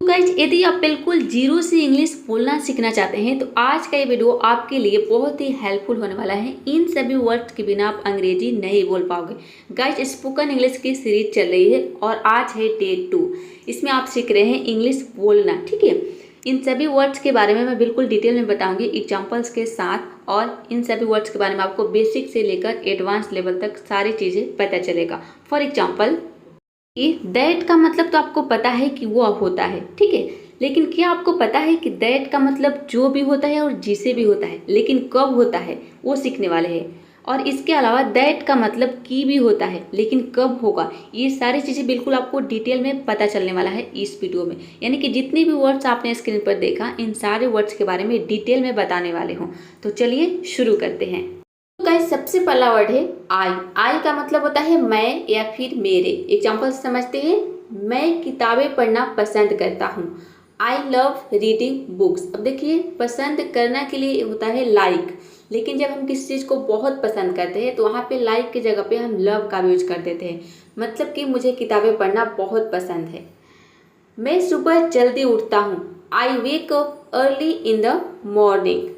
तो गाइज यदि आप बिल्कुल जीरो से इंग्लिश बोलना सीखना चाहते हैं तो आज का ये वीडियो आपके लिए बहुत ही हेल्पफुल होने वाला है। इन सभी वर्ड्स के बिना आप अंग्रेजी नहीं बोल पाओगे। गाइज स्पोकन इंग्लिश की सीरीज चल रही है और आज है डे 2। इसमें आप सीख रहे हैं इंग्लिश बोलना, ठीक है। इन सभी वर्ड्स के बारे में मैं बिल्कुल डिटेल में बताऊंगी एग्जाम्पल्स के साथ, और इन सभी वर्ड्स के बारे में आपको बेसिक से लेकर एडवांस लेवल तक सारी चीज़ें पता चलेगा। फॉर एग्जाम्पल, दैट का मतलब तो आपको पता है कि वो अब होता है, ठीक है। लेकिन क्या आपको पता है कि दैट का मतलब जो भी होता है और जिसे भी होता है, लेकिन कब होता है वो सीखने वाले हैं। और इसके अलावा दैट का मतलब की भी होता है, लेकिन कब होगा, ये सारी चीज़ें बिल्कुल आपको डिटेल में पता चलने वाला है इस वीडियो में। यानी कि जितने भी वर्ड्स आपने स्क्रीन पर देखा, इन सारे वर्ड्स के बारे में डिटेल में बताने वाले हूँ। तो चलिए शुरू करते हैं। गाइस सबसे पहला वर्ड है आई। आई का मतलब होता है मैं या फिर मेरे। एग्जाम्पल समझते हैं। मैं किताबें पढ़ना पसंद करता हूँ। I love reading books. अब देखिए, पसंद करना के लिए होता है लाइक, लेकिन जब हम किसी चीज़ को बहुत पसंद करते हैं तो वहाँ पे लाइक की जगह पे हम लव का भी यूज कर देते हैं। मतलब कि मुझे किताबें पढ़ना बहुत पसंद है। मैं सुबह जल्दी उठता हूँ। I wake up early in the morning.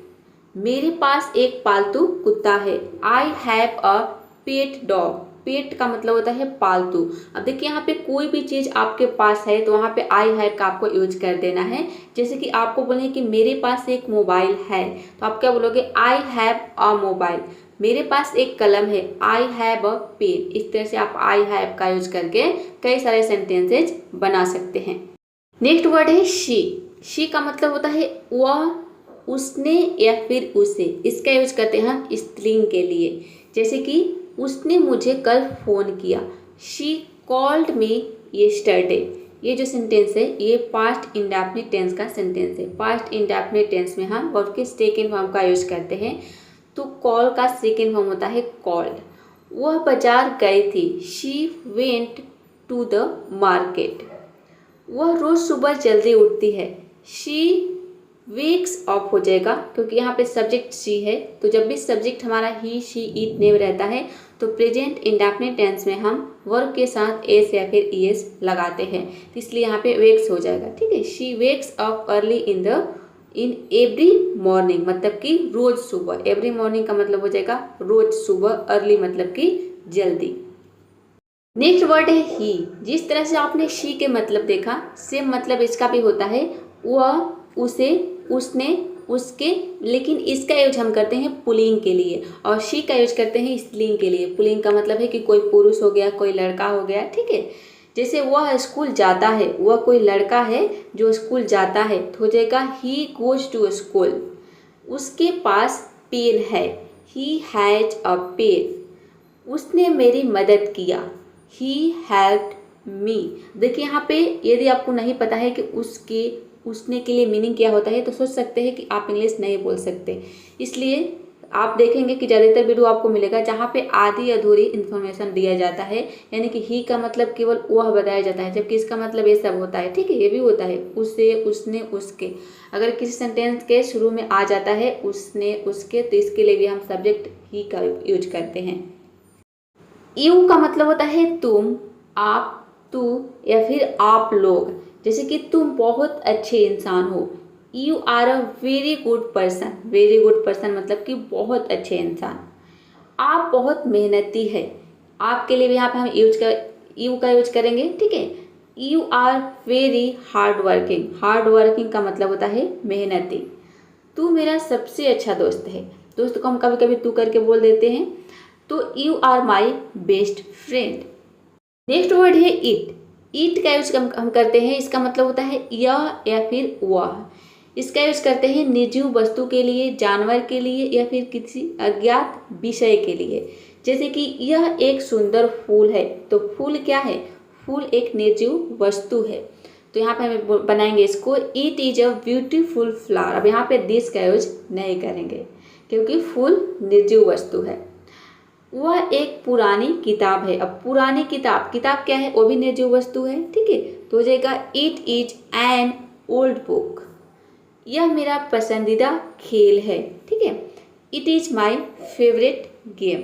मेरे पास एक पालतू कुत्ता है। I have a pet dog. पेट का मतलब होता है पालतू। अब देखिए, यहाँ पे कोई भी चीज़ आपके पास है तो वहाँ पे आई हैव का आपको यूज कर देना है। जैसे कि आपको बोले कि मेरे पास एक मोबाइल है, तो आप क्या बोलोगे, आई हैव अ मोबाइल। मेरे पास एक कलम है, आई हैव अ पेन। इस तरह से आप आई हैव का यूज करके कई सारे सेंटेंसेज बना सकते हैं। नेक्स्ट वर्ड है शी। शी का मतलब होता है वह, उसने या फिर उसे। इसका यूज करते हैं हम स्त्रीलिंग के लिए। जैसे कि उसने मुझे कल फ़ोन किया। She called me yesterday. ये जो सेंटेंस है ये पास्ट इंडेफिनिट टेंस का सेंटेंस है। पास्ट इंडेफिनिट टेंस में हम वर्ब के सेकेंड फॉर्म का यूज करते हैं। तो कॉल का सेकेंड फॉर्म होता है कॉल्ड। वह बाजार गई थी। She went to the market. वह रोज़ सुबह जल्दी उठती है। शी वेक्स अप हो जाएगा, क्योंकि यहाँ पे सब्जेक्ट शी है। तो जब भी सब्जेक्ट हमारा ही, शी, इट, नेम रहता है तो प्रेजेंट इंडेफिनिट टेंस में हम वर्ब के साथ एस या फिर ईएस लगाते हैं। तो इसलिए यहाँ पे वेक्स हो जाएगा, ठीक है। She wakes up early in every morning, मतलब कि रोज सुबह। एवरी मॉर्निंग का मतलब हो जाएगा रोज सुबह। अर्ली मतलब कि जल्दी। नेक्स्ट वर्ड है ही। जिस तरह से आपने शी के मतलब देखा, सेम मतलब इसका भी होता है। वह, उसे, उसने, उसके। लेकिन इसका यूज हम करते हैं पुल्लिंग के लिए और शी का यूज करते हैं स्त्रीलिंग के लिए। पुल्लिंग का मतलब है कि कोई पुरुष हो गया, कोई लड़का हो गया, ठीक है। जैसे वह स्कूल जाता है, वह कोई लड़का है जो स्कूल जाता है, तो हो जाएगा ही गोज टू स्कूल। उसके पास पेन है। He has a pen. उसने मेरी मदद किया। He helped me. देखिए, यहाँ पे यदि आपको नहीं पता है कि उसके, उसने के लिए मीनिंग क्या होता है, तो सोच सकते हैं कि आप इंग्लिश नहीं बोल सकते। इसलिए आप देखेंगे कि ज़्यादातर वीडियो आपको मिलेगा जहाँ पे आधी अधूरी इन्फॉर्मेशन दिया जाता है। यानी कि ही का मतलब केवल वह बताया जाता है, जबकि इसका मतलब ये सब होता है, ठीक है। ये भी होता है उसे, उसने, उसके। अगर किसी सेंटेंस के शुरू में आ जाता है उसने, उसके, तो इसके लिए भी हम सब्जेक्ट ही का यूज करते हैं। यू का मतलब होता है तुम, आप, तू या फिर आप लोग। जैसे कि तुम बहुत अच्छे इंसान हो। You are a very good person. Very good person मतलब कि बहुत अच्छे इंसान। आप बहुत मेहनती है। आपके लिए भी यहाँ पे हम यू का यूज करेंगे, ठीक है। You are very hard working. Hard working का मतलब होता है मेहनती। तू मेरा सबसे अच्छा दोस्त है। दोस्त को हम कभी कभी तू करके बोल देते हैं। तो you are my best friend. Next word है इट। इट का यूज हम करते हैं, इसका मतलब होता है यह या फिर वह। इसका यूज करते हैं निर्जीव वस्तु के लिए, जानवर के लिए या फिर किसी अज्ञात विषय के लिए। जैसे कि यह एक सुंदर फूल है, तो फूल क्या है, फूल एक निर्जीव वस्तु है। तो यहाँ पे हम बनाएंगे इसको, it is a beautiful flower. अब यहाँ पे दिस का यूज नहीं करेंगे क्योंकि फूल निर्जीव वस्तु है। वह एक पुरानी किताब है। अब पुरानी किताब, किताब क्या है, वो भी निर्जीव वस्तु है, ठीक है। तो हो जाएगा it is an old book. यह मेरा पसंदीदा खेल है, ठीक है। It is my favourite game.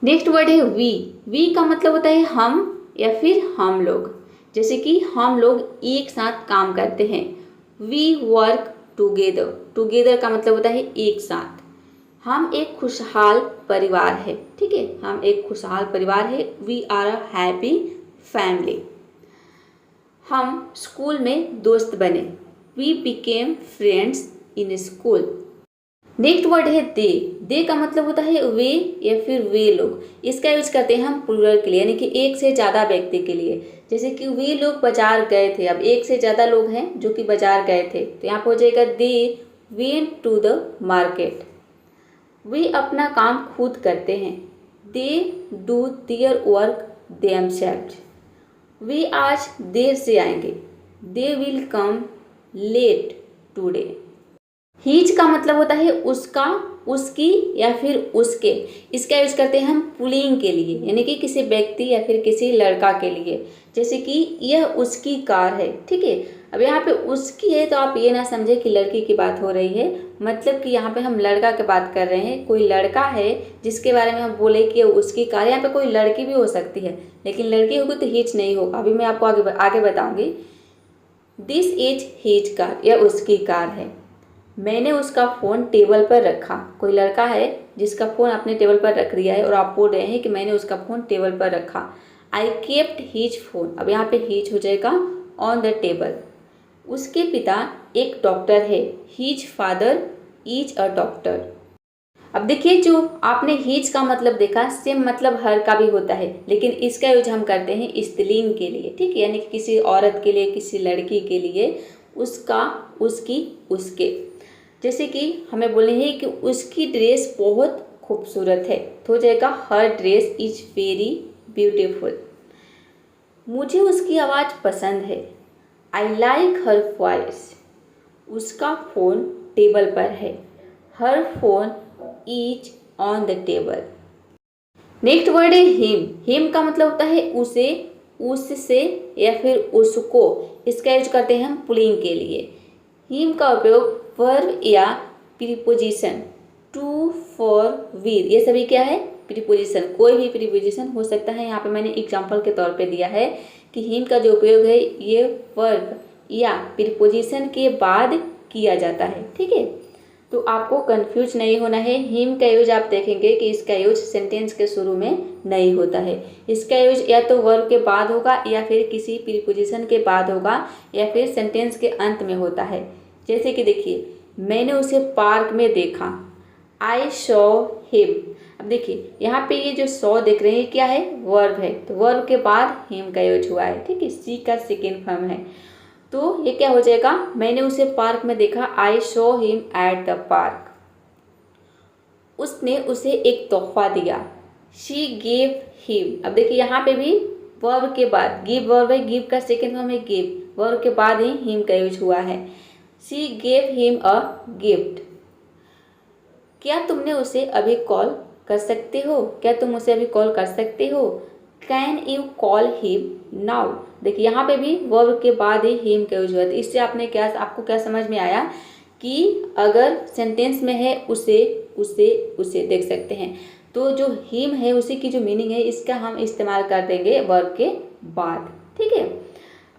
Next word है वी। वी का मतलब होता है हम या फिर हम लोग। जैसे कि हम लोग एक साथ काम करते हैं, वी वर्क टुगेदर। टुगेदर का मतलब होता है एक साथ। हम एक खुशहाल परिवार है, ठीक है, हम एक खुशहाल परिवार है, we are a happy family. हम स्कूल में दोस्त बने, we became friends in school. Next word है दे। दे का मतलब होता है वे या फिर वे लोग। इसका यूज करते हैं हम प्लूरल के लिए, यानी कि एक से ज़्यादा व्यक्ति के लिए। जैसे कि वे लोग बाजार गए थे, अब एक से ज़्यादा लोग हैं जो कि बाजार गए थे, तो यहाँ पर हो जाएगा they went to the market. वे अपना काम खुद करते हैं, they do their work themselves. वे आज देर से आएंगे, they will come late today. His का मतलब होता है उसका, उसकी या फिर उसके। इसका यूज करते हैं हम पुल्लिंग के लिए, यानी कि किसी व्यक्ति या फिर किसी लड़का के लिए। जैसे कि यह उसकी कार है, ठीक है। अब यहाँ पे उसकी है तो आप ये ना समझे कि लड़की की बात हो रही है, मतलब कि यहाँ पे हम लड़का की बात कर रहे हैं। कोई लड़का है जिसके बारे में हम बोले कि उसकी कार, यहाँ पे कोई लड़की भी हो सकती है, लेकिन लड़की होगी तो हीज नहीं होगा। अभी मैं आपको आगे बताऊंगी। दिस इज हीज कार, यह उसकी कार है। मैंने उसका फ़ोन टेबल पर रखा। कोई लड़का है जिसका फ़ोन अपने टेबल पर रख दिया है और आप बोल रहे हैं कि मैंने उसका फ़ोन टेबल पर रखा। आई केप्ट हीज फ़ोन, अब यहाँ पे हीज हो जाएगा ऑन द टेबल। उसके पिता एक डॉक्टर है, his father is a doctor. अब देखिए, जो आपने हीज का मतलब देखा, सेम मतलब हर का भी होता है, लेकिन इसका यूज हम करते हैं स्त्रीलिंग के लिए, ठीक है, यानी कि किसी औरत के लिए, किसी लड़की के लिए। उसका, उसकी, उसके। जैसे कि हमें बोलने हैं कि उसकी ड्रेस बहुत खूबसूरत है, तो हो जाएगा her dress is very beautiful. मुझे उसकी आवाज़ पसंद है, आई लाइक हर वॉइस। उसका फ़ोन टेबल पर है, her phone is on the table. Next word है हिम। हिम का मतलब होता है उसे, उससे या फिर उसको। इसका यूज करते हैं हम पुल्लिंग के लिए। हिम का उपयोग वर्ब या प्रीपोजिशन, टू, फॉर, विद, ये सभी क्या है, प्रीपोजिशन। कोई भी प्रीपोजिशन हो सकता है। यहाँ पे मैंने एग्जांपल के तौर पे दिया है कि हिम का जो उपयोग है ये वर्ब या प्रीपोजिशन के बाद किया जाता है, ठीक है। तो आपको कंफ्यूज नहीं होना है। हिम का यूज आप देखेंगे कि इसका यूज सेंटेंस के शुरू में नहीं होता है। इसका यूज या तो वर्ब के बाद होगा या फिर किसी प्रीपोजिशन के बाद होगा या फिर सेंटेंस के अंत में होता है। जैसे कि देखिए, मैंने उसे पार्क में देखा, आई सॉ हिम। अब देखिए यहाँ पे ये जो सॉ देख रहे हैं क्या है, वर्ब है, तो वर्ब के बाद हिम का यूज हुआ है, ठीक है, सी का सेकेंड फॉर्म है। तो ये क्या हो जाएगा, मैंने उसे पार्क में देखा, I saw him at the park. उसने उसे एक तोहफा दिया, शी गेव हिम। अब देखिए यहाँ पे भी वर्ब के बाद, गिव वर्ब है, गिव का सेकेंड फॉर्म है गिव, वर्ब के बाद ही हिम का यूज हुआ है। She gave him a gift. क्या तुमने उसे अभी कॉल कर सकते हो, क्या तुम उसे अभी कॉल कर सकते हो। Can you call him now. देखिए यहाँ पे भी वर्ब के बाद ही हिम का यूज हुआ है। इससे आपको क्या समझ में आया कि अगर सेंटेंस में है उसे, उसे, उसे देख सकते हैं, तो जो हिम है उसी की जो मीनिंग है इसका हम इस्तेमाल कर देंगे वर्ब के बाद, ठीक है।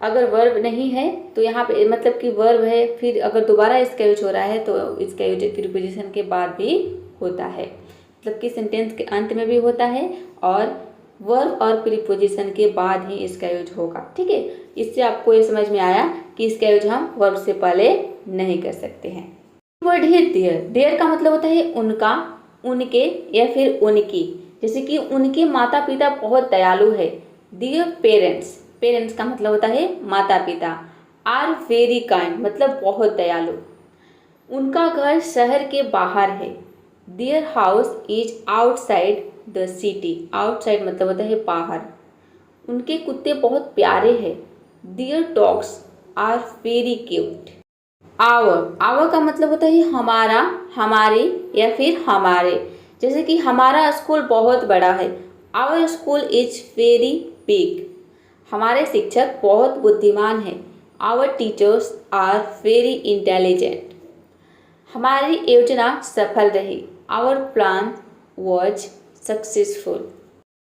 अगर वर्ब नहीं है तो यहाँ पे मतलब कि वर्ब है, फिर अगर दोबारा इसका यूज हो रहा है तो इसका यूज प्रीपोजिशन के बाद भी होता है, मतलब कि सेंटेंस के अंत में भी होता है और वर्ब और प्रीपोजिशन के बाद ही इसका यूज होगा, ठीक है। इससे आपको ये समझ में आया कि इसका यूज हम वर्ब से पहले नहीं कर सकते हैं। वर्ड है देयर। देयर का मतलब होता है उनका, उनके या फिर उनकी। जैसे कि उनके माता पिता बहुत दयालु है, देयर पेरेंट्स। पेरेंट्स का मतलब होता है माता पिता। आर वेरी काइंड मतलब बहुत दयालु। उनका घर शहर के बाहर है, their house is outside the city. Outside मतलब होता है बाहर। उनके कुत्ते बहुत प्यारे हैं, their dogs are very cute. Our. Our का मतलब होता है हमारा, हमारे या फिर हमारे। जैसे कि हमारा स्कूल बहुत बड़ा है, our school is very big. हमारे शिक्षक बहुत बुद्धिमान हैं, our teachers are very intelligent. हमारी योजना सफल रही, our plan was successful.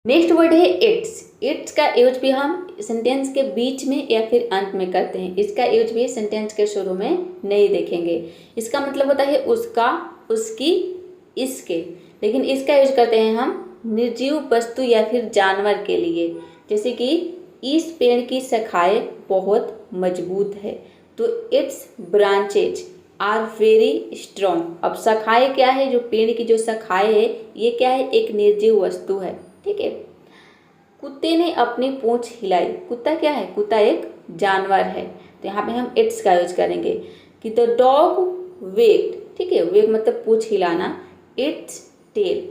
Next word है इट्स। इट्स का यूज भी हम सेंटेंस के बीच में या फिर अंत में करते हैं। इसका यूज भी सेंटेंस के शुरू में नहीं देखेंगे। इसका मतलब होता है उसका, उसकी, इसके, लेकिन इसका यूज करते हैं हम निर्जीव वस्तु या फिर जानवर के लिए। जैसे कि इस पेड़ की शाखाएं बहुत मजबूत है, तो its branches are very strong. अब शाखाएं क्या है, जो पेड़ की जो शाखाएं है ये क्या है, एक निर्जीव वस्तु है। ठीक है। कुत्ते ने अपनी पूंछ हिलाई। कुत्ता क्या है, कुत्ता एक जानवर है, तो यहाँ पे हम इट्स का यूज करेंगे कि द डॉग वेग्ड। ठीक है, वेग मतलब पूंछ हिलाना, इट्स टेल।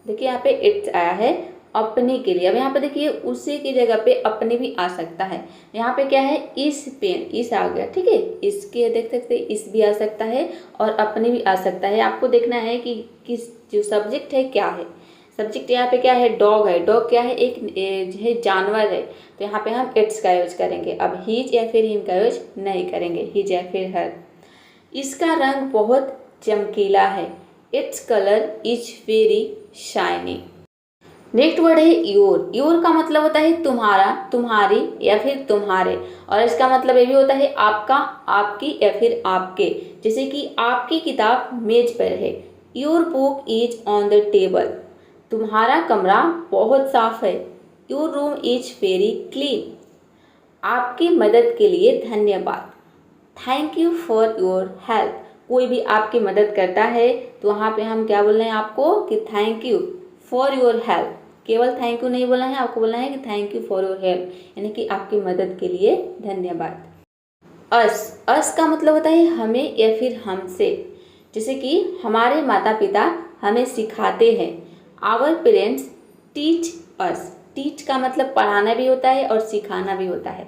देखिए यहाँ पे इट्स आया है अपने के लिए। अब यहाँ पे देखिए उसी की जगह पे अपने भी आ सकता है। यहाँ पे क्या है, इस पेन, इस आ गया। ठीक है, इसके देख सकते हैं, इस भी आ सकता है और अपने भी आ सकता है। आपको देखना है कि किस जो सब्जेक्ट है क्या है। सब्जेक्ट यहाँ पे क्या है, डॉग है। डॉग क्या है, एक है जानवर है, तो यहाँ पे हम इट्स का यूज करेंगे। अब हीज या फिर हिम का यूज नहीं करेंगे, हीज या फिर हर। इसका रंग बहुत चमकीला है, its colour is very shiny. Next word है योर। योर का मतलब होता है तुम्हारा, तुम्हारी या फिर तुम्हारे, और इसका मतलब ये भी होता है आपका, आपकी या फिर आपके। जैसे कि आपकी किताब मेज पर है, your book is on the table. तुम्हारा कमरा बहुत साफ है, your room is very clean. आपकी मदद के लिए धन्यवाद, thank you for your help. कोई भी आपकी मदद करता है तो वहाँ पे हम क्या बोल रहे हैं आपको कि thank you for your help. केवल थैंक यू नहीं बोलना है, आपको बोलना है कि thank you for your help, यानी कि आपकी मदद के लिए धन्यवाद। अस का मतलब होता है हमें या फिर हमसे। जैसे कि हमारे माता पिता हमें सिखाते हैं, our parents teach us. Teach का मतलब पढ़ाना भी होता है और सिखाना भी होता है।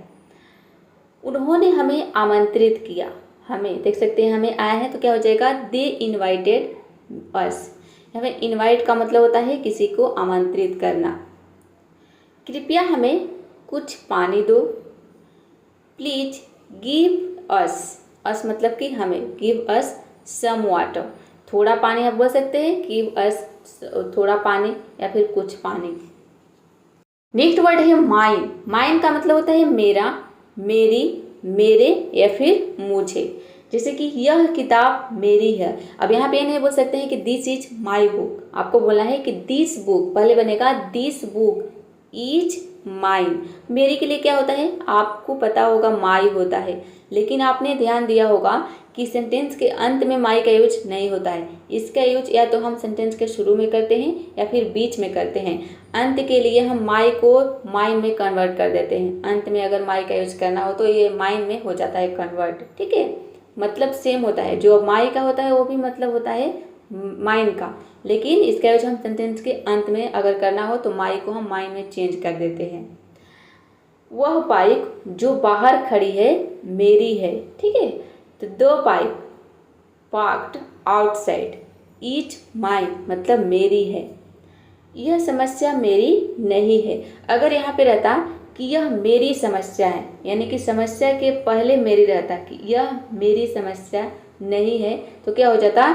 उन्होंने हमें आमंत्रित किया, हमें देख सकते हैं हमें आया है तो क्या हो जाएगा, दे इनवाइटेड अस। यहाँ पे इनवाइट का मतलब होता है किसी को आमंत्रित करना। कृपया हमें कुछ पानी दो, प्लीज गिव अस। अस मतलब कि हमें, गिव अस सम वाटर। थोड़ा पानी आप बोल सकते हैं, गिव अस थोड़ा पानी या फिर कुछ पानी। नेक्स्ट वर्ड है माइन। माइन का मतलब होता है मेरा, मेरी, मेरे या फिर मुझे। जैसे कि यह किताब मेरी है। अब यहाँ पे ये नहीं बोल सकते हैं कि दिस इज माई बुक, आपको बोलना है कि दिस बुक, पहले बनेगा दिस बुक इज माइन। मेरी के लिए क्या होता है, आपको पता होगा माई होता है, लेकिन आपने ध्यान दिया होगा कि सेंटेंस के अंत में माई का यूज नहीं होता है। इसका यूज या तो हम सेंटेंस के शुरू में करते हैं या फिर बीच में करते हैं। अंत के लिए हम माई को माइन में कन्वर्ट कर देते हैं। अंत में अगर माई का यूज करना हो तो ये माइन में हो जाता है कन्वर्ट। ठीक है, मतलब सेम होता है, जो माई का होता है वो भी मतलब होता है माइन का, लेकिन इसका यूज हम सेंटेंस के अंत में अगर करना हो तो माई को हम माइन में चेंज कर देते हैं। वह बाइक जो बाहर खड़ी है मेरी है। ठीक है, तो the bike parked outside is mine, मतलब मेरी है। यह समस्या मेरी नहीं है। अगर यहाँ पे रहता कि यह मेरी समस्या है, यानी कि समस्या के पहले मेरी रहता कि यह मेरी समस्या नहीं है, तो क्या हो जाता,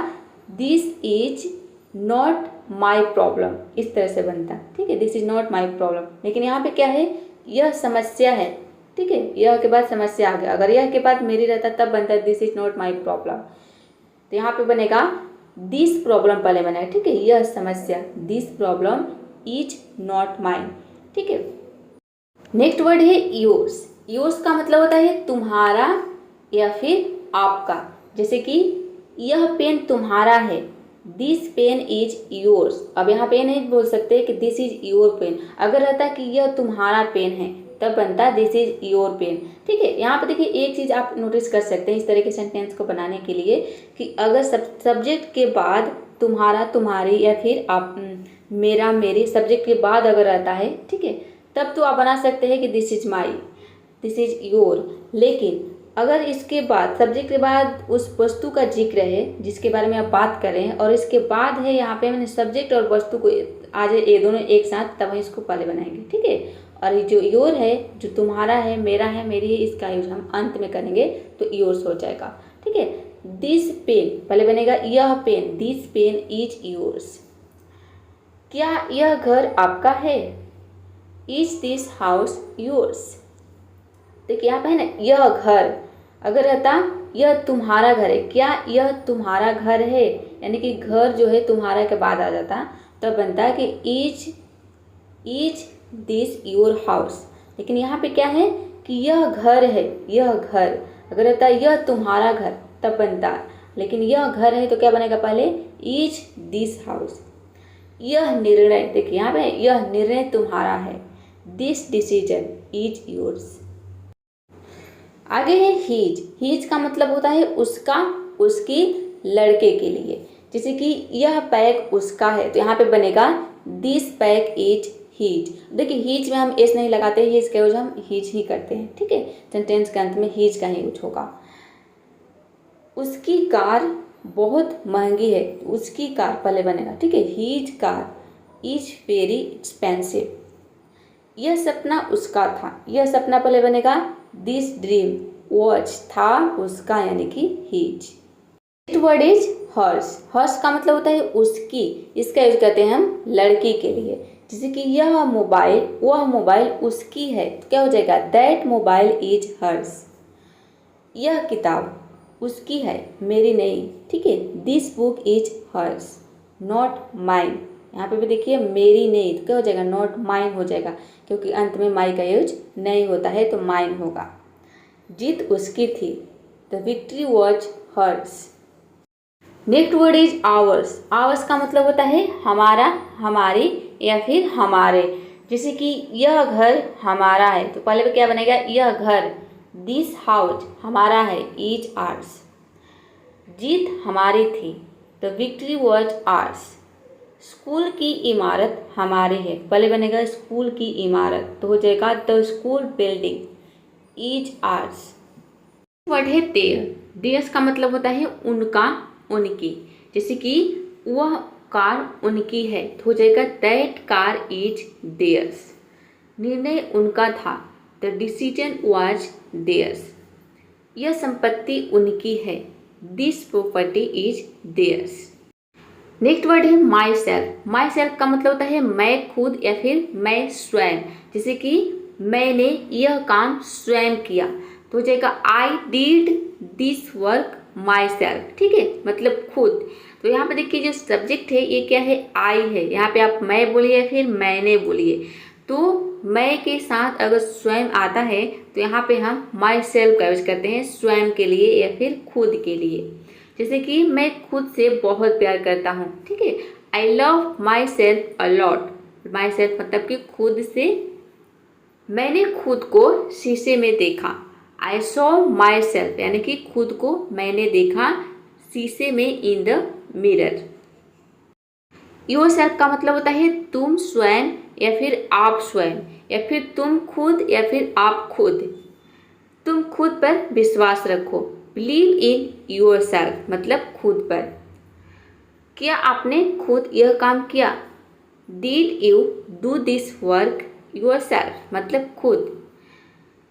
this is not my problem, इस तरह से बनता। ठीक है, this is not my problem, लेकिन यहाँ पे क्या है, यह समस्या है। ठीक है, यह के बाद समस्या आ गया। अगर यह के बाद मेरी रहता तब बनता this is not my problem, तो यहाँ पे बनेगा दिस प्रॉब्लम पहले बनेगा। ठीक है, यह समस्या, this problem is not mine. ठीक है, नेक्स्ट वर्ड है योर्स। योर्स का मतलब होता है तुम्हारा या फिर आपका। जैसे कि यह पेन तुम्हारा है, दिस पेन इज योर्स। अब यहाँ पे नहीं बोल सकते कि दिस इज योर पेन। अगर रहता कि यह तुम्हारा पेन है तब बनता दिस इज योर पेन। ठीक है, यहाँ पे देखिए एक चीज़ आप नोटिस कर सकते हैं इस तरह के सेंटेंस को बनाने के लिए कि अगर सब्जेक्ट के बाद तुम्हारा, तुम्हारी या फिर आप, मेरा, मेरी, सब्जेक्ट के बाद अगर रहता है, ठीक है, तब तो आप बना सकते हैं कि this is my, this is your. लेकिन अगर इसके बाद, सब्जेक्ट के बाद उस वस्तु का जिक्र है जिसके बारे में आप बात कर रहे हैं और इसके बाद है यहाँ पे मैंने सब्जेक्ट और वस्तु को आ जाए ये दोनों एक साथ, तब हम इसको पहले बनाएंगे। ठीक है, और जो योर है, जो तुम्हारा है, मेरा है, मेरी है, इसका यूज हम अंत में करेंगे तो योर्स हो जाएगा। ठीक है, दिस पेन पहले बनेगा यह pen, this pen is yours. क्या यह घर आपका है, इज दिस हाउस योर्स। देखिए यहाँ पे है ना यह घर, अगर रहता यह तुम्हारा घर है, क्या यह तुम्हारा घर है, यानी कि घर जो है तुम्हारा के बाद आ जाता तो बनता कि इज दिस योर हाउस। लेकिन यहाँ पे क्या है कि यह घर है, यह घर, अगर रहता यह तुम्हारा घर तब बनता, लेकिन यह घर है तो क्या बनेगा पहले इज दिस हाउस। यह निर्णय, देखिए यहाँ पे यह निर्णय तुम्हारा है, दिस डिसीजन इज योर्स। आगे है हीज का मतलब होता है उसका, उसकी, लड़के के लिए। जैसे कि यह बैग उसका है तो यहाँ पे बनेगा दिस बैग इज हीज। देखिए हीज में हम एस नहीं लगाते, हीज का यूज हम हीज ही करते हैं, ठीक है। सेंटेंस के अंत में हीज का ही यूज होगा। उसकी कार बहुत महंगी है, उसकी कार पहले बनेगा, ठीक है। His car is very expensive. यह सपना उसका था, यह सपना पहले बनेगा दिस ड्रीम वॉच, था उसका यानी कि his. Next word is hers. Hers का मतलब होता है उसकी, इसका यूज करते हैं हम लड़की के लिए। जैसे कि यह मोबाइल, वह मोबाइल उसकी है तो क्या हो जाएगा दैट मोबाइल इज हर्स। यह किताब उसकी है, मेरी नहीं, ठीक है। This book is hers not mine. यहाँ पे भी देखिए मेरी नहीं तो क्या हो जाएगा नॉट माइन हो जाएगा, क्योंकि अंत में माई का यूज नहीं होता है तो माइन होगा। जीत उसकी थी, the victory was hers. Next word is ours. Ours का मतलब होता है हमारा, हमारी या फिर हमारे। जैसे कि यह घर हमारा है तो पहले क्या बनेगा यह घर, दिस हाउस हमारा है, इज आर्स। जीत हमारी थी, the victory was ours. School की इमारत हमारी है, पहले बनेगा स्कूल की इमारत तो हो जाएगा the school building is hours. Word है देयर। देयर्स का मतलब होता है उनका, उनकी। जैसे कि वह कार उनकी है तो हो जाएगा दैट कार इज देयर्स। निर्णय उनका था, द डिसीजन वाज देयर्स। यह संपत्ति उनकी है, this property is theirs. Next word है माई सेल्फ। माई सेल्फ का मतलब होता है मैं खुद या फिर मैं स्वयं। जैसे कि मैंने यह काम स्वयं किया तो हो जाएगा I did this work my self, ठीक है, मतलब खुद। तो यहाँ पे देखिए जो सब्जेक्ट है ये क्या है आई है, यहाँ पे आप मैं बोलिए या फिर मैंने बोलिए। तो मैं के साथ अगर स्वयं आता है तो यहाँ पे हम माई सेल्फ का यूज करते हैं स्वयं के लिए या फिर खुद के लिए। जैसे कि मैं खुद से बहुत प्यार करता हूँ, ठीक है, I love my self a lot. My self मतलब कि खुद से। मैंने खुद को शीशे में देखा, आई सॉ माई सेल्फ, यानी कि खुद को मैंने देखा शीशे में, इन द मिरर। योर सेल्फ का मतलब होता है तुम स्वयं या फिर आप स्वयं, या फिर तुम खुद या फिर आप खुद। तुम खुद पर विश्वास रखो, बिलीव इन योर सेल्फ मतलब खुद पर। क्या आपने खुद यह काम किया, did you do this work your self मतलब खुद।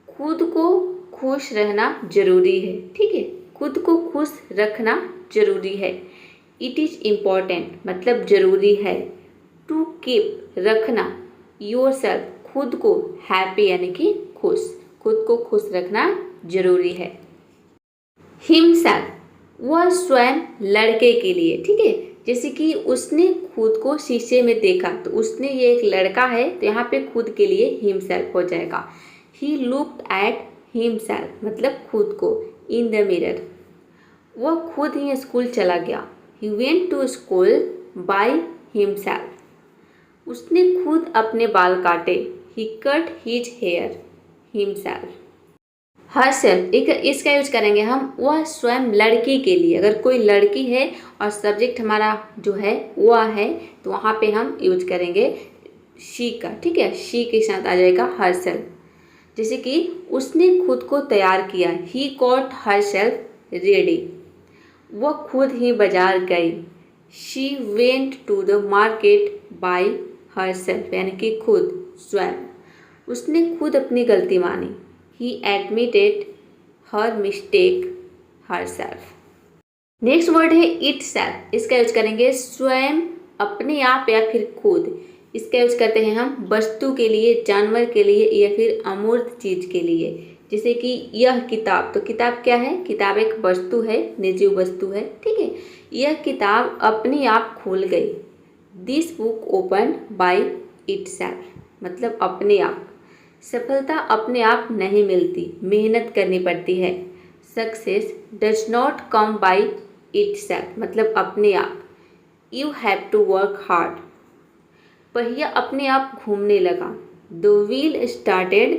खुद को खुश रहना जरूरी है, ठीक है, खुद को खुश रखना जरूरी है। इट इज़ इम्पॉर्टेंट मतलब जरूरी है। टू कीप रखना, योर सेल्फ खुद को, हैप्पी यानी कि खुश, खुद को खुश रखना जरूरी है। हिमसेल्फ वह स्वयं लड़के के लिए, ठीक है। जैसे कि उसने खुद को शीशे में देखा तो उसने, ये एक लड़का है तो यहाँ पे खुद के लिए हिमसेल्फ हो जाएगा। ही लुक्ड एट हिमसेल्फ मतलब खुद को, इन द मिरर। वह खुद ही स्कूल चला गया, he went to school by himself. उसने खुद अपने बाल काटे, he cut his hair himself. Herself एक इसका यूज करेंगे हम, वह स्वयं लड़की के लिए। अगर कोई लड़की है और सब्जेक्ट हमारा जो है वह है तो वहाँ पे हम यूज करेंगे शी का, ठीक है, शी के साथ आ जाएगा हर सेल्फ। जैसे कि उसने खुद को तैयार किया, he got herself ready. वह खुद ही बाजार गई, she went to the market by herself यानी कि खुद, स्वयं। उसने खुद अपनी गलती मानी, he admitted her mistake herself. Next word है इट सेल्फ। इसका यूज करेंगे स्वयं, अपने आप या फिर खुद। इसका यूज करते हैं हम वस्तु के लिए, जानवर के लिए या फिर अमूर्त चीज के लिए। जैसे कि यह किताब, तो किताब क्या है? किताब एक वस्तु है, निर्जीव वस्तु है, ठीक है। यह किताब अपने आप खुल गई। This book open by itself, मतलब अपने आप। सफलता अपने आप नहीं मिलती, मेहनत करनी पड़ती है। Success does not come by itself, मतलब अपने आप। You have to work hard. पहिया अपने आप घूमने लगा। The wheel started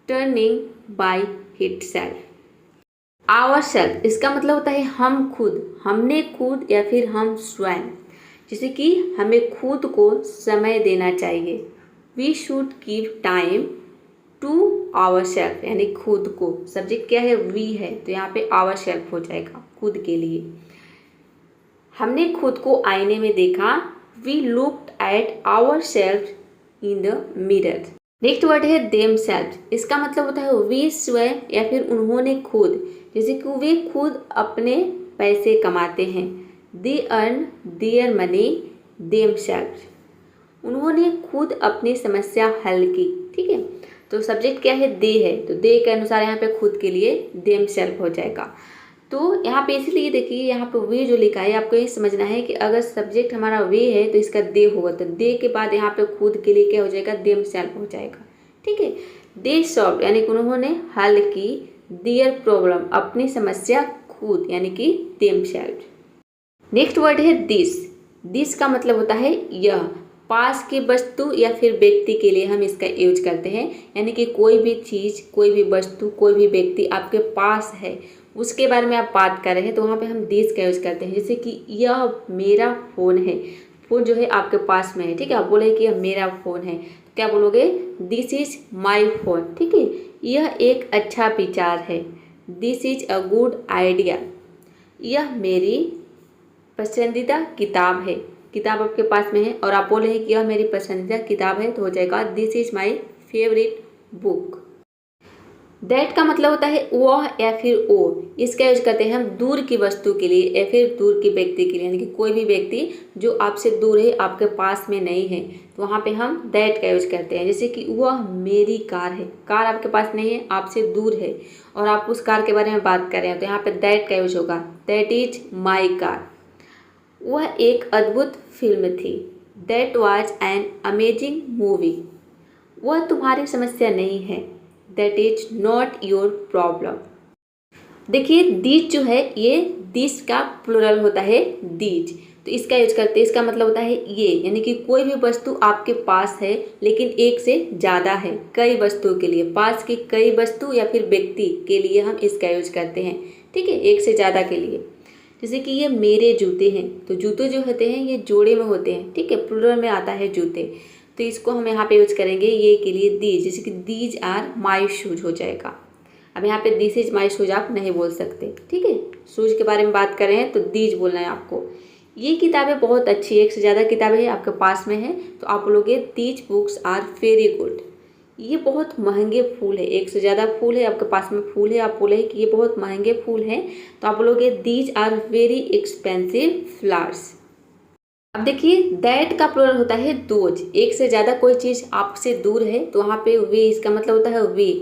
turning by itself. Ourself, इसका मतलब होता है हम खुद, हमने खुद या फिर हम स्वयं। जैसे कि हमें खुद को समय देना चाहिए। We should give time to ourself, यानी खुद को। सब्जेक्ट क्या है? वी है, तो यहाँ पे आवरसेल्फ हो जाएगा, खुद के लिए। हमने खुद को आईने में देखा। We looked at ourself in the mirror. Next word है देमसेल्फ, इसका मतलब होता है वे स्वयं या फिर उन्होंने खुद। जैसे कि वे खुद अपने पैसे कमाते हैं। They earn their money themself, उन्होंने खुद अपनी समस्या हल की, ठीक है। तो सब्जेक्ट क्या है? दे है, तो दे के अनुसार यहाँ पे खुद के लिए देमसेल्फ हो जाएगा। तो यहाँ पे इसलिए देखिए, यहाँ पे वे जो लिखा है, आपको ये समझना है कि अगर सब्जेक्ट हमारा वे है तो इसका दे होगा, तो दे के बाद यहाँ पे खुद के लिए क्या हो जाएगा? देमसेल्फ हो जाएगा, ठीक है। दे सॉल्व, यानी कि उन्होंने हल की। देयर प्रॉब्लम, अपनी समस्या खुद, यानी कि देमसेल्फ। नेक्स्ट वर्ड है दिस। दिस का मतलब होता है यह। पास की वस्तु या फिर व्यक्ति के लिए हम इसका यूज करते हैं, यानी कि कोई भी चीज़, कोई भी वस्तु, कोई भी व्यक्ति आपके पास है, उसके बारे में आप बात कर रहे हैं, तो वहाँ पे हम दिस का यूज करते हैं। जैसे कि यह मेरा फ़ोन है, फ़ोन जो है आपके पास में है, ठीक है। आप बोले कि यह मेरा फ़ोन है, तो क्या बोलोगे? दिस इज माई फोन, ठीक है। यह एक अच्छा विचार है। This is a good idea. यह मेरी पसंदीदा किताब है। किताब आपके पास में है और आप बोले हैं कि यह मेरी पसंदीदा किताब है, तो हो जाएगा this is my favourite book. That का मतलब होता है वह या फिर वो। इसका यूज करते हैं हम दूर की वस्तु के लिए या फिर दूर की व्यक्ति के लिए, यानी कि कोई भी व्यक्ति जो आपसे दूर है, आपके पास में नहीं है, तो वहाँ पे हम दैट का यूज करते हैं। जैसे कि वह मेरी कार है, कार आपके पास नहीं है, आपसे दूर है और आप उस कार के बारे में बात कर रहे हैं, तो यहाँ पे दैट का यूज होगा। That is my car. वह एक अद्भुत फिल्म थी। That was an amazing movie. वह तुम्हारी समस्या नहीं है। That is not your problem. देखिए दीज जो है, ये दिस का प्लूरल होता है दीज, तो इसका यूज करते हैं। इसका मतलब होता है ये, यानी कि कोई भी वस्तु आपके पास है लेकिन एक से ज़्यादा है, कई वस्तुओं के लिए, पास की कई वस्तु या फिर व्यक्ति के लिए हम इसका यूज करते हैं, ठीक है, एक से ज़्यादा के लिए। जैसे कि ये मेरे जूते हैं, तो जूते जो होते हैं ये जोड़े में होते हैं, ठीक है, प्लूरल में आता है जूते, तो इसको हम यहाँ पे यूज करेंगे ये के लिए दीज। जैसे कि दीज आर माई शूज हो जाएगा। अब यहाँ पे दिस इज माई शूज आप नहीं बोल सकते, ठीक है। शूज के बारे में बात कर रहे हैं तो दीज बोलना है आपको। ये किताबें बहुत अच्छी है, एक से ज़्यादा किताबें हैं आपके पास में है, तो आप बोलोगे these books are very good. ये बहुत महंगे फूल है, एक से ज़्यादा फूल है आपके पास में, फूल है, आप बोले कि ये बहुत महंगे फूल हैं, तो आप बोलोगे these are very expensive flowers. अब देखिए दैट का प्लूरल होता है दोज। एक से ज़्यादा कोई चीज़ आपसे दूर है तो वहाँ पे वे, इसका मतलब होता है वे,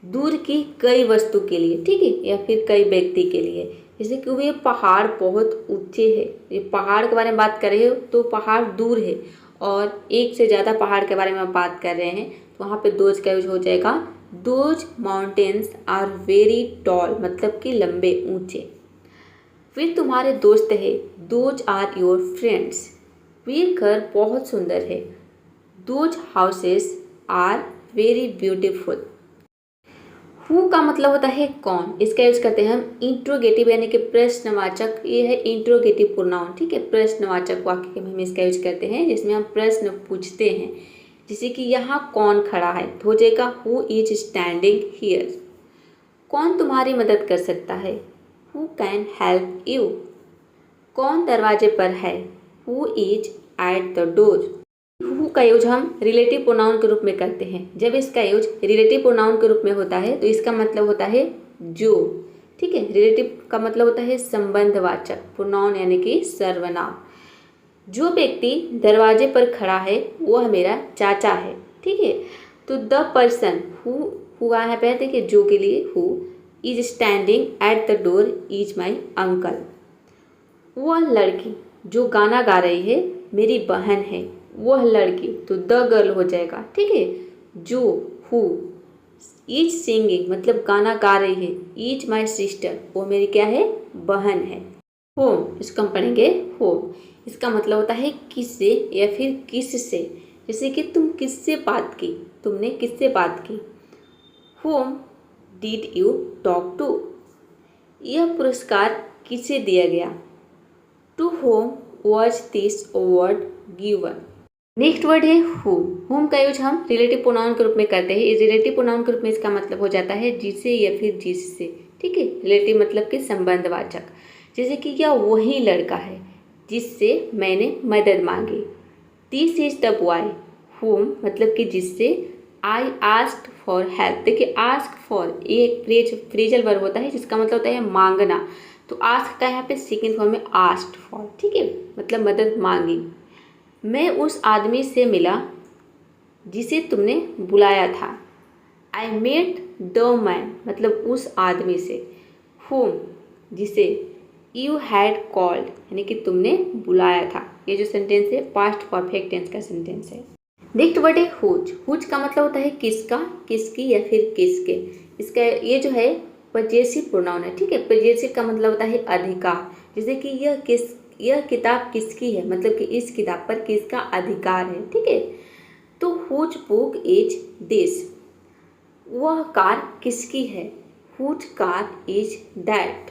दूर की कई वस्तु के लिए, ठीक है, या फिर कई व्यक्ति के लिए। जैसे कि वे पहाड़ बहुत ऊंचे है, ये पहाड़ के बारे में बात कर रहे हो तो पहाड़ दूर है, और एक से ज़्यादा पहाड़ के बारे में आप बात कर रहे हैं तो वहाँ पे दोज का यूज हो जाएगा। Those mountains are very tall, मतलब कि लंबे ऊंचे। वे तुम्हारे दोस्त है। Those are your friends. वे घर बहुत सुंदर है। Those houses are very beautiful. Who का मतलब होता है कौन, इसका यूज करते हैं हम इंट्रोगेटिव, यानी कि प्रश्नवाचक, ये है इंट्रोगेटिव प्रोनाउन, ठीक है, प्रश्नवाचक वाक्य में हम इसका यूज करते हैं जिसमें हम प्रश्न पूछते हैं। जैसे कि यहाँ कौन खड़ा है, तो हो जाएगा हु इज स्टैंडिंग हियर। कौन तुम्हारी मदद कर सकता है, हु कैन हेल्प यू। कौन दरवाजे पर है, who is at the door. Who का यूज हम रिलेटिव प्रोनाउन के रूप में करते हैं। जब इसका यूज रिलेटिव प्रोनाउन के रूप में होता है तो इसका मतलब होता है जो, ठीक है। रिलेटिव का मतलब होता है संबंधवाचक प्रोनाउन, यानी कि सर्वनाम। जो व्यक्ति दरवाजे पर खड़ा है वह मेरा चाचा है, ठीक है। तो द पर्सन हु हु यहाँ पे है, देखिए जो के लिए who is standing at the door is my uncle. वह लड़की जो गाना गा रही है मेरी बहन है। वह लड़की तो द गर्ल हो जाएगा, ठीक है। जो हु इज सिंगिंग मतलब गाना गा रही है इज माई सिस्टर, वो मेरी क्या है, बहन है। होम, इसको हम पढ़ेंगे होम। इसका मतलब होता है किससे या फिर किससे, जैसे कि तुम किससे बात की, तुमने किससे बात की। Whom did you talk to, यह पुरस्कार किसे दिया गया। To whom was this award given. Next word है होम। होम का यूज हम रिलेटिव प्रोनाउन के रूप में करते हैं। इस रिलेटिव प्रोनाउन के रूप में इसका मतलब हो जाता है जिसे या फिर जिससे, ठीक है। रिलेटिव मतलब कि संबंधवाचक, जैसे कि यह वही लड़का है जिससे मैंने मदद मांगी। This is the boy home मतलब कि जिससे आई आस्क्ड फॉर हेल्प। देखिए आस्क फॉर एक फ्रेजल वर्ब होता है जिसका मतलब होता है मांगना, तो आस्क का यहाँ पे सेकंड फॉर्म में आस्क्ड फॉर, ठीक है, मतलब मदद मांगी। मैं उस आदमी से मिला जिसे तुमने बुलाया था। आई मेट द मैन मतलब उस आदमी से, होम जिसे यू हैड कॉल्ड यानी कि तुमने बुलाया था। ये जो सेंटेंस है पास्ट परफेक्ट टेंस का सेंटेंस है। नेक्स्ट वर्ड है हुज। हुज का मतलब होता है किसका, किसकी या फिर किसके। इसका ये जो है पजेसिव प्रोनाउन है, ठीक है। पजेसिव का मतलब होता है अधिकार, जैसे कि यह किताब किसकी है मतलब कि इस किताब पर किसका अधिकार है, ठीक है। तो हुज बुक इज दिस, वह कार किसकी है। हुज कार इज दैट,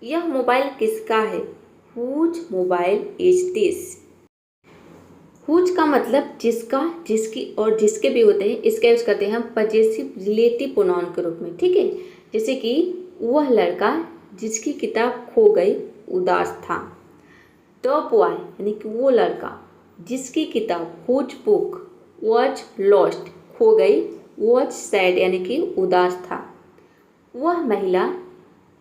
यह मोबाइल किसका है। Whose mobile is this. Whose का मतलब जिसका, जिसकी और जिसके भी होते हैं, इसका यूज करते हैं हम पजेसिव रिलेटिव प्रोनाउन के रूप में, ठीक है। जैसे कि वह लड़का जिसकी किताब खो गई उदास था। द बॉय यानी कि वो लड़का जिसकी किताब हुज बुक वॉज लॉस्ट खो गई, वॉज सैड यानी कि उदास था। वह महिला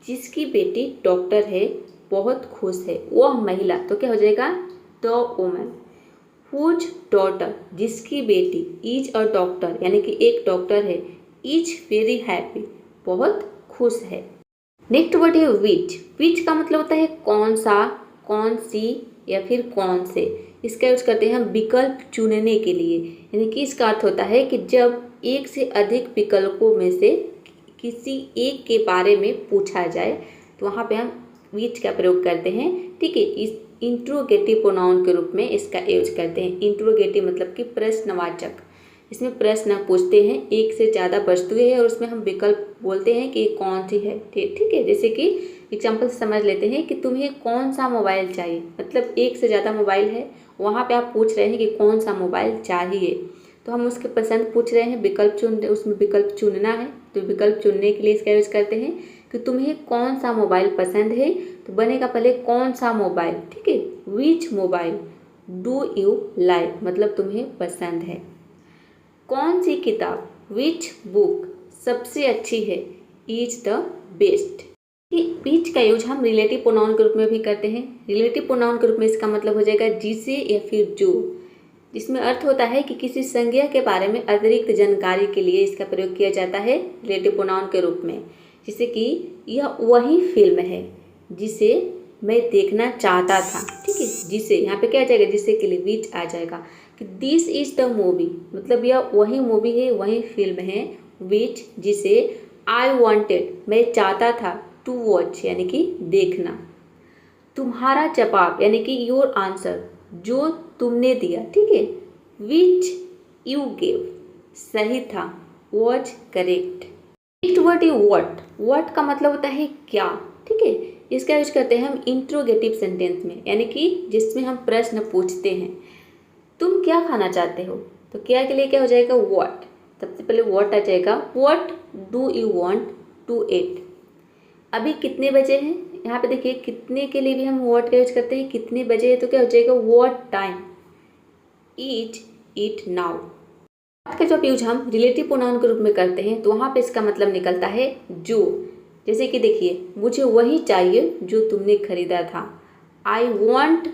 जिसकी बेटी डॉक्टर है बहुत खुश है। वह महिला तो क्या हो जाएगा, द वुमन। हुज डॉटर जिसकी बेटी इज अ डॉक्टर यानी कि एक डॉक्टर है, इज वेरी हैप्पी बहुत खुश है। नेक्स्ट वर्ड है विच। विच का मतलब होता है कौन सा, कौन सी या फिर कौन से। इसका यूज करते हैं हम विकल्प चुनने के लिए, यानी कि इसका अर्थ होता है कि जब एक से अधिक विकल्पों में से किसी एक के बारे में पूछा जाए तो वहाँ पे हम विच का प्रयोग करते हैं, ठीक है। इस इंट्रोगेटिव प्रोनाउन के रूप में इसका यूज करते हैं। इंट्रोगेटिव मतलब कि प्रश्नवाचक, इसमें प्रश्न पूछते हैं, एक से ज़्यादा वस्तुएं है और उसमें हम विकल्प बोलते हैं कि कौन सी है, ठीक है। जैसे कि एग्जाम्पल समझ लेते हैं कि तुम्हें कौन सा मोबाइल चाहिए, मतलब एक से ज़्यादा मोबाइल है, वहाँ पे आप पूछ रहे हैं कि कौन सा मोबाइल चाहिए, तो हम उसके पसंद पूछ रहे हैं, विकल्प चुन रहे, उसमें विकल्प चुनना है, तो विकल्प चुनने के लिए इसका यूज करते हैं कि तुम्हें कौन सा मोबाइल पसंद है, तो बनेगा पहले कौन सा मोबाइल, ठीक है। विच मोबाइल डू यू लाइक मतलब तुम्हें पसंद है। कौन सी किताब, विच बुक सबसे अच्छी है, इज द बेस्ट। विच का यूज हम रिलेटिव प्रोनाउन के रूप में भी करते हैं। रिलेटिव प्रोनाउन के रूप में इसका मतलब हो जाएगा जिसे या फिर जो, जिसमें अर्थ होता है कि किसी संज्ञा के बारे में अतिरिक्त जानकारी के लिए इसका प्रयोग किया जाता है रिलेटिव प्रोनाउन के रूप में। जैसे कि यह वही फिल्म है जिसे मैं देखना चाहता था, ठीक है। जिसे यहाँ पे क्या आ जाएगा, जिसे के लिए विच आ जाएगा। कि दिस इज द मूवी मतलब यह वही मूवी है, वही फिल्म है, विच जिसे आई वॉन्टेड मैं चाहता था, टू वॉच यानी कि देखना। तुम्हारा जवाब यानी कि योर आंसर जो तुमने दिया, ठीक है। विच यू गेव सही था, वॉच करेक्ट। नेक्स्ट वर्ड है व्हाट। व्हाट का मतलब होता है क्या, ठीक है। इसका यूज करते हैं हम इंट्रोगेटिव सेंटेंस में, यानी कि जिसमें हम प्रश्न पूछते हैं। तुम क्या खाना चाहते हो, तो क्या के लिए क्या हो जाएगा, व्हाट। सबसे पहले व्हाट आ जाएगा। What do you want to eat, अभी कितने बजे हैं। यहाँ पे देखिए कितने के लिए भी हम व्हाट का यूज करते हैं, कितने बजे है तो क्या हो जाएगा, what time. Eat it now का जब यूज हम रिलेटिव प्रोनाउन के रूप में करते हैं तो वहाँ पे इसका मतलब निकलता है जो। जैसे कि देखिए मुझे वही चाहिए जो तुमने खरीदा था। आई वॉन्ट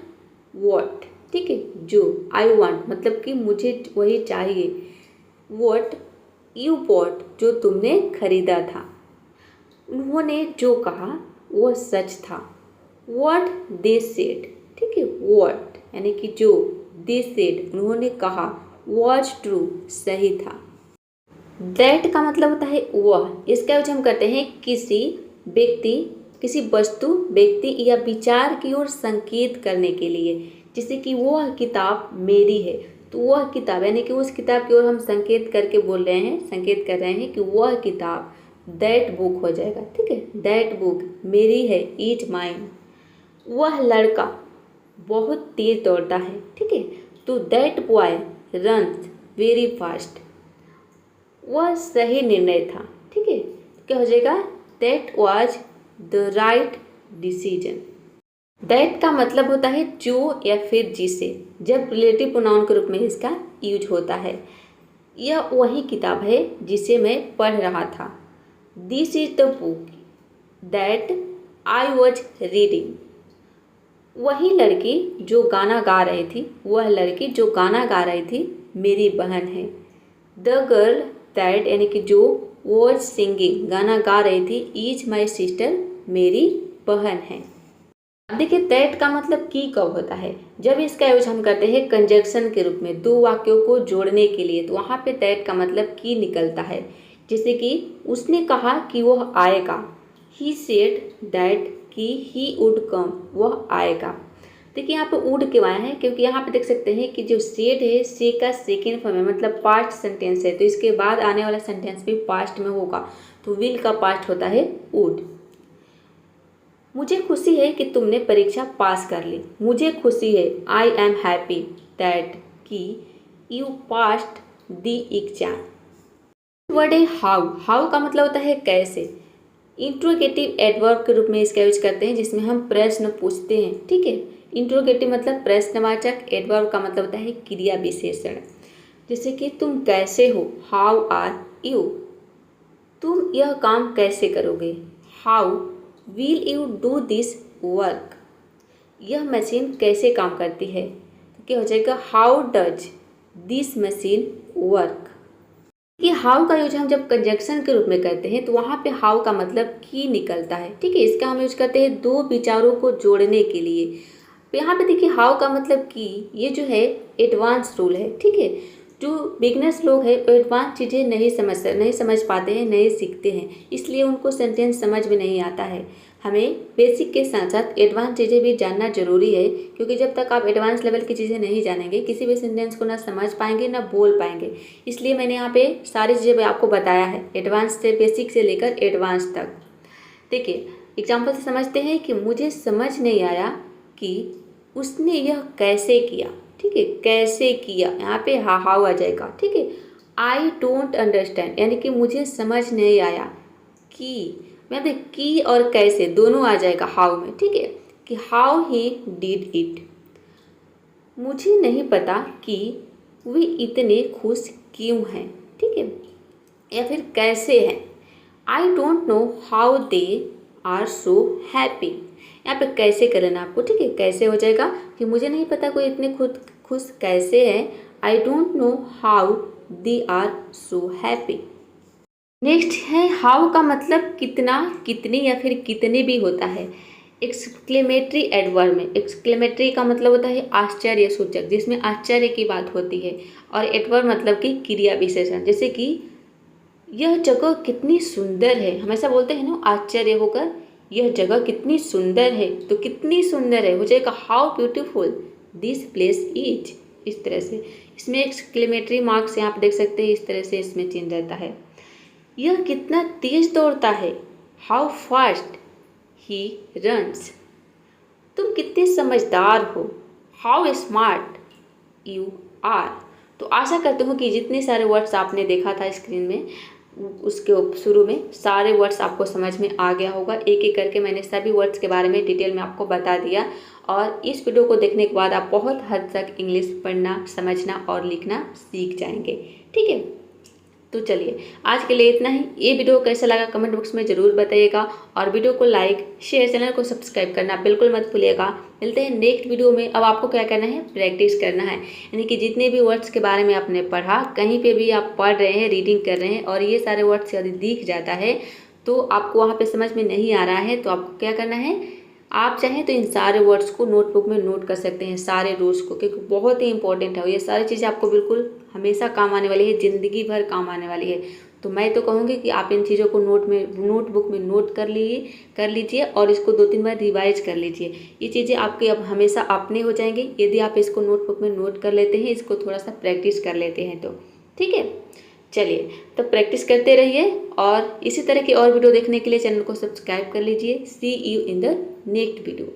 वॉट, ठीक है। जो आई वॉन्ट मतलब कि मुझे वही चाहिए। वॉट यू बॉट जो तुमने खरीदा था। उन्होंने जो कहा वह सच था। व्हाट दे सेड, ठीक है, व्हाट यानी कि जो, दे सेड उन्होंने कहा, वॉज ट्रू सही था। दैट का मतलब होता है वह। इसका यूज हम करते हैं किसी व्यक्ति, किसी वस्तु, व्यक्ति या विचार की ओर संकेत करने के लिए। जैसे कि वह किताब मेरी है, तो वह किताब यानी कि उस किताब की ओर हम संकेत करके बोल रहे हैं, संकेत कर रहे हैं कि वह किताब, दैट बुक हो जाएगा, ठीक है, दैट बुक मेरी है, इज माइन। वह लड़का बहुत तेज दौड़ता है, ठीक है, तो that boy runs very fast. वह सही निर्णय था, ठीक है, क्या हो जाएगा, that was the right decision. That का मतलब होता है जो या फिर जिसे, जब रिलेटिव प्रोनाउन के रूप में इसका यूज होता है। यह वही किताब है जिसे मैं पढ़ रहा था। This is the book that I was reading. वही लड़की जो गाना गा रही थी, वह लड़की जो गाना गा रही थी मेरी बहन है। द गर्ल दैट यानी कि जो वॉज सिंगिंग गाना गा रही थी, इज माई सिस्टर मेरी बहन है। अब देखिए दैट का मतलब की कब होता है, जब इसका यूज हम करते हैं कंजक्शन के रूप में, दो वाक्यों को जोड़ने के लिए, तो वहाँ पे दैट का मतलब की निकलता है। जैसे कि उसने कहा कि वह आएगा, ही सेड दैट कि ही वुड कम, वह आएगा। देखिए यहाँ पे वुड क्यों आया है, क्योंकि यहाँ पे देख सकते हैं कि जो सेड है, से का सेकेंड फॉर्म है, मतलब पास्ट सेंटेंस है, तो इसके बाद आने वाला सेंटेंस भी पास्ट में होगा, तो विल का पास्ट होता है वुड। मुझे खुशी है कि तुमने परीक्षा पास कर ली। मुझे खुशी है, आई एम हैप्पी दैट कि you passed the exam. Word है हाउ। हाउ का मतलब होता है कैसे। इंट्रोगेटिव एडवर्ब के रूप में इसका यूज करते हैं, जिसमें हम प्रश्न पूछते हैं, ठीक है। इंट्रोगेटिव मतलब प्रश्नवाचक, एडवर्ब का मतलब होता है क्रिया विशेषण। जैसे कि तुम कैसे हो, हाउ आर यू। तुम यह काम कैसे करोगे, how will you do this work. यह मशीन कैसे काम करती है, तो क्या हो जाएगा, how does this machine work. कि हाउ का यूज हम जब कंजक्शन के रूप में करते हैं, तो वहाँ पे हाउ का मतलब की निकलता है, ठीक है। इसका हम यूज करते हैं दो विचारों को जोड़ने के लिए। तो यहाँ पे देखिए हाउ का मतलब की, ये जो है एडवांस रूल है, ठीक है। जो बिगनर्स लोग हैं वो एडवांस चीज़ें नहीं समझ पाते हैं, नहीं सीखते हैं, इसलिए उनको सेंटेंस समझ में नहीं आता है। हमें बेसिक के साथ साथ एडवांस चीज़ें भी जानना जरूरी है, क्योंकि जब तक आप एडवांस लेवल की चीज़ें नहीं जानेंगे, किसी भी सेंटेंस को ना समझ पाएंगे ना बोल पाएंगे। इसलिए मैंने यहाँ पे सारी चीज़ें आपको बताया है, एडवांस से, बेसिक से लेकर एडवांस तक। देखिए एग्जाम्पल से समझते हैं कि मुझे समझ नहीं आया कि उसने यह कैसे किया, ठीक है, कैसे किया, यहाँ पे हाउ आ जाएगा, ठीक है। आई डोंट अंडरस्टैंड यानी कि मुझे समझ नहीं आया कि, मैं देख की और कैसे दोनों आ जाएगा हाउ में, ठीक है, कि हाउ ही डिड इट। मुझे नहीं पता कि वे इतने खुश क्यों हैं, ठीक है, या फिर कैसे हैं। I don't know how they are so happy. यहाँ पे कैसे कर लेना आपको, ठीक है, कैसे हो जाएगा कि मुझे नहीं पता कोई इतने खुश कैसे है। I don't know how they are so happy. Next है हाउ का मतलब कितना, कितनी या फिर कितने भी होता है। एक्सक्लेमेटरी एडवर्ब में, एक्सक्लेमेटरी का मतलब होता है आश्चर्य सूचक, जिसमें आश्चर्य की बात होती है, और एडवर्ब मतलब कि क्रिया विशेषण। जैसे कि यह जगह कितनी सुंदर है, हमेशा बोलते हैं ना आश्चर्य होकर, यह जगह कितनी सुंदर है, तो कितनी सुंदर है हो जाएगा how beautiful this place is. इस तरह से इसमें एक्सक्लेमेटरी मार्क्स यहाँ आप देख सकते हैं, इस तरह से इसमें चिन्ह रहता है। यह कितना तेज दौड़ता है, हाउ फास्ट ही रन्स। तुम कितने समझदार हो, हाउ स्मार्ट यू आर। तो आशा करती हूँ कि जितने सारे वर्ड्स आपने देखा था स्क्रीन में, उसके शुरू में सारे वर्ड्स आपको समझ में आ गया होगा। एक एक करके मैंने सभी वर्ड्स के बारे में डिटेल में आपको बता दिया, और इस वीडियो को देखने के बाद आप बहुत हद तक इंग्लिश पढ़ना, समझना और लिखना सीख जाएंगे, ठीक है। तो चलिए आज के लिए इतना ही। ये वीडियो कैसा लगा कमेंट बॉक्स में ज़रूर बताइएगा और वीडियो को लाइक शेयर चैनल को सब्सक्राइब करना बिल्कुल मत भूलिएगा। मिलते हैं नेक्स्ट वीडियो में। अब आपको क्या करना है, प्रैक्टिस करना है, यानी कि जितने भी वर्ड्स के बारे में आपने पढ़ा, कहीं पे भी आप पढ़ रहे हैं, रीडिंग कर रहे हैं और ये सारे वर्ड्स यदि दिख जाता है तो आपको वहाँ पे समझ में नहीं आ रहा है, तो आपको क्या करना है, आप चाहें तो इन सारे वर्ड्स को नोटबुक में नोट कर सकते हैं, सारे रूल्स को, क्योंकि बहुत ही इंपॉर्टेंट है। ये सारी चीज़ें आपको बिल्कुल हमेशा काम आने वाली है, ज़िंदगी भर काम आने वाली है। तो मैं तो कहूँगी कि आप इन चीज़ों को नोटबुक में नोट कर लीजिए और इसको 2-3 बार रिवाइज कर लीजिए। ये चीज़ें आपके अब हमेशा अपने हो जाएंगी यदि आप इसको नोटबुक में नोट कर लेते हैं, इसको थोड़ा सा प्रैक्टिस कर लेते हैं तो। ठीक है, चलिए तो प्रैक्टिस करते रहिए और इसी तरह की और वीडियो देखने के लिए चैनल को सब्सक्राइब कर लीजिए। See you in the next video.